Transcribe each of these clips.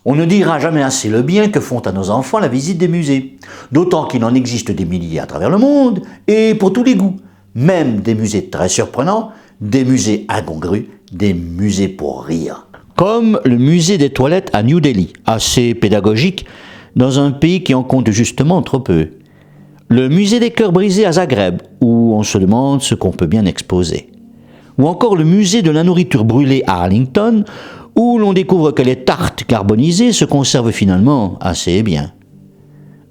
On ne dira jamais assez le bien que font à nos enfants la visite des musées, d'autant qu'il en existe des milliers à travers le monde, et pour tous les goûts, même des musées très surprenants, des musées incongrus, des musées pour rire. Comme le musée des toilettes à New Delhi, assez pédagogique dans un pays qui en compte justement trop peu. Le musée des cœurs brisés à Zagreb, où on se demande ce qu'on peut bien exposer. Ou encore le musée de la nourriture brûlée à Arlington, où l'on découvre que les tartes carbonisées se conservent finalement assez bien.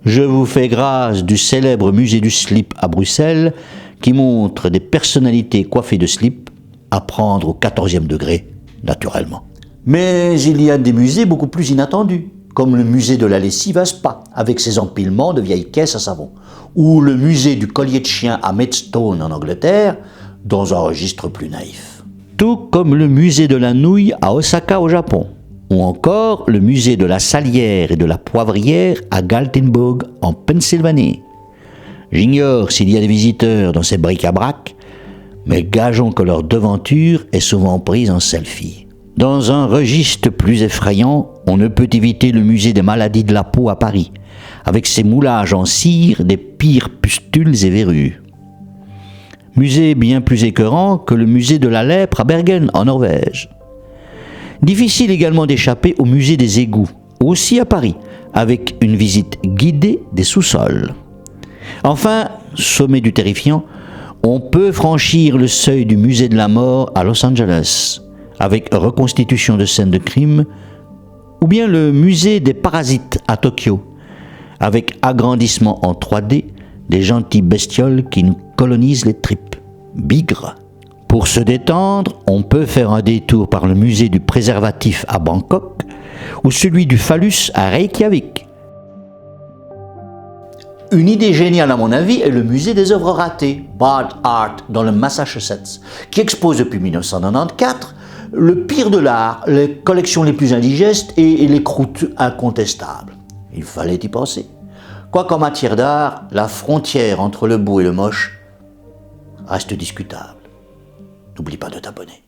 Je vous fais grâce du célèbre musée du slip à Bruxelles, qui montre des personnalités coiffées de slip, à prendre au 14e degré, naturellement. Mais il y a des musées beaucoup plus inattendus, comme le musée de la lessive à Spa, avec ses empilements de vieilles caisses à savon, ou le musée du collier de chien à Maidstone en Angleterre, dans un registre plus naïf. Tout comme le musée de la nouille à Osaka au Japon, ou encore le musée de la salière et de la poivrière à Galtenburg en Pennsylvanie. J'ignore s'il y a des visiteurs dans ces bric-à-brac, mais gageons que leur devanture est souvent prise en selfie. Dans un registre plus effrayant, on ne peut éviter le musée des maladies de la peau à Paris, avec ses moulages en cire des pires pustules et verrues. Musée bien plus écœurant que le musée de la lèpre à Bergen, en Norvège. Difficile également d'échapper au musée des égouts, aussi à Paris, avec une visite guidée des sous-sols. Enfin, sommet du terrifiant, on peut franchir le seuil du musée de la mort à Los Angeles, avec reconstitution de scènes de crime, ou bien le musée des parasites à Tokyo, avec agrandissement en 3D des gentilles bestioles qui nous colonisent les tripes. Bigre. Pour se détendre, on peut faire un détour par le musée du préservatif à Bangkok ou celui du phallus à Reykjavik. Une idée géniale à mon avis est le musée des œuvres ratées, Bad Art, dans le Massachusetts, qui expose depuis 1994 le pire de l'art, les collections les plus indigestes et les croûtes incontestables. Il fallait y penser. Quoiqu'en matière d'art, la frontière entre le beau et le moche reste discutable. N'oublie pas de t'abonner.